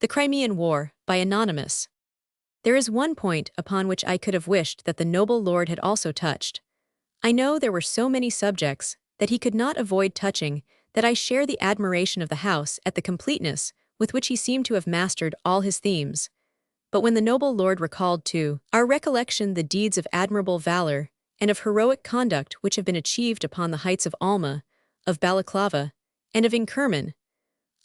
The Crimean War, by Anonymous. There is one point upon which I could have wished that the noble lord had also touched. I know there were so many subjects that he could not avoid touching that I share the admiration of the House at the completeness with which he seemed to have mastered all his themes. But when the noble lord recalled to our recollection the deeds of admirable valor and of heroic conduct which have been achieved upon the heights of Alma, of Balaclava, and of Inkerman,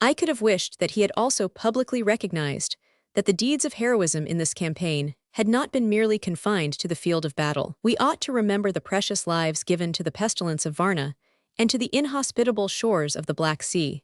I could have wished that he had also publicly recognized that the deeds of heroism in this campaign had not been merely confined to the field of battle. We ought to remember the precious lives given to the pestilence of Varna and to the inhospitable shores of the Black Sea.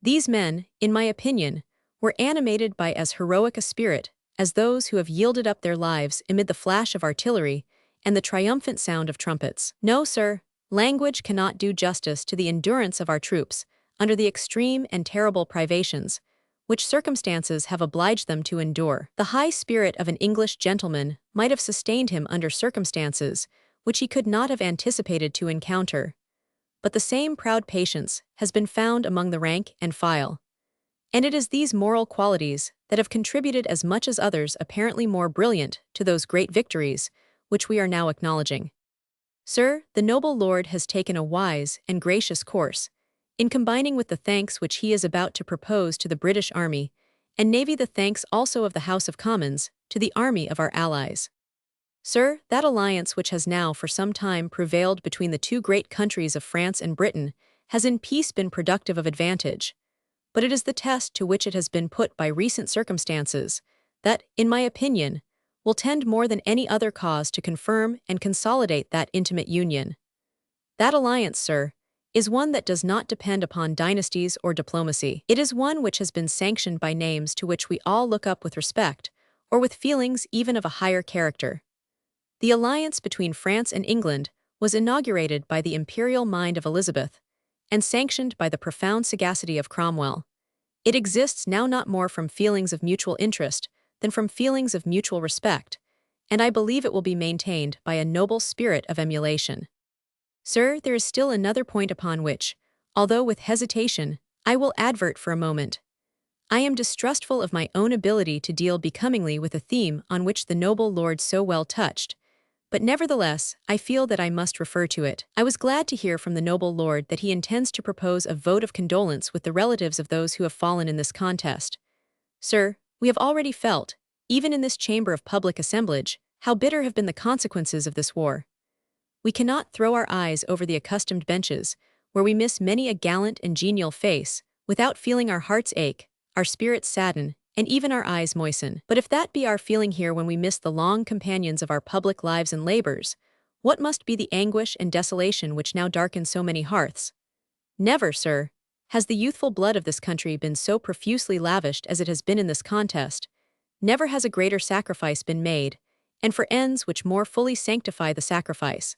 These men, in my opinion, were animated by as heroic a spirit as those who have yielded up their lives amid the flash of artillery and the triumphant sound of trumpets. No, sir, language cannot do justice to the endurance of our troops under the extreme and terrible privations which circumstances have obliged them to endure. The high spirit of an English gentleman might have sustained him under circumstances which he could not have anticipated to encounter, but the same proud patience has been found among the rank and file. And it is these moral qualities that have contributed as much as others apparently more brilliant to those great victories which we are now acknowledging. Sir, the noble lord has taken a wise and gracious course in combining with the thanks which he is about to propose to the British Army and Navy the thanks also of the House of Commons to the army of our allies. Sir, that alliance which has now for some time prevailed between the two great countries of France and Britain has in peace been productive of advantage, but it is the test to which it has been put by recent circumstances that, in my opinion, will tend more than any other cause to confirm and consolidate that intimate union. That alliance, sir, is one that does not depend upon dynasties or diplomacy. It is one which has been sanctioned by names to which we all look up with respect, or with feelings even of a higher character. The alliance between France and England was inaugurated by the imperial mind of Elizabeth, and sanctioned by the profound sagacity of Cromwell. It exists now not more from feelings of mutual interest than from feelings of mutual respect, and I believe it will be maintained by a noble spirit of emulation. Sir, there is still another point upon which, although with hesitation, I will advert for a moment. I am distrustful of my own ability to deal becomingly with a theme on which the noble lord so well touched, but nevertheless, I feel that I must refer to it. I was glad to hear from the noble lord that he intends to propose a vote of condolence with the relatives of those who have fallen in this contest. Sir, we have already felt, even in this chamber of public assemblage, how bitter have been the consequences of this war. We cannot throw our eyes over the accustomed benches, where we miss many a gallant and genial face, without feeling our hearts ache, our spirits sadden, and even our eyes moisten. But if that be our feeling here when we miss the long companions of our public lives and labors, what must be the anguish and desolation which now darken so many hearths? Never, sir, has the youthful blood of this country been so profusely lavished as it has been in this contest. Never has a greater sacrifice been made, and for ends which more fully sanctify the sacrifice.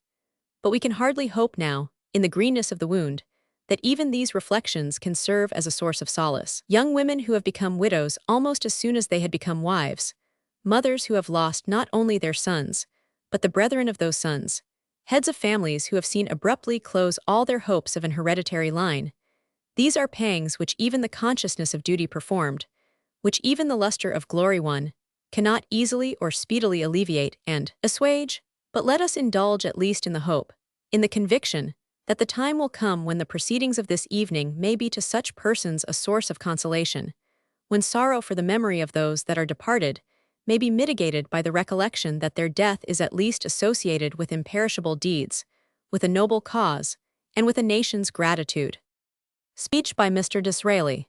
But we can hardly hope now, in the greenness of the wound, that even these reflections can serve as a source of solace. Young women who have become widows almost as soon as they had become wives, mothers who have lost not only their sons, but the brethren of those sons, heads of families who have seen abruptly close all their hopes of an hereditary line. These are pangs which even the consciousness of duty performed, which even the luster of glory won, cannot easily or speedily alleviate and assuage. But let us indulge at least in the hope, in the conviction, that the time will come when the proceedings of this evening may be to such persons a source of consolation, when sorrow for the memory of those that are departed may be mitigated by the recollection that their death is at least associated with imperishable deeds, with a noble cause, and with a nation's gratitude. Speech by Mr. Disraeli.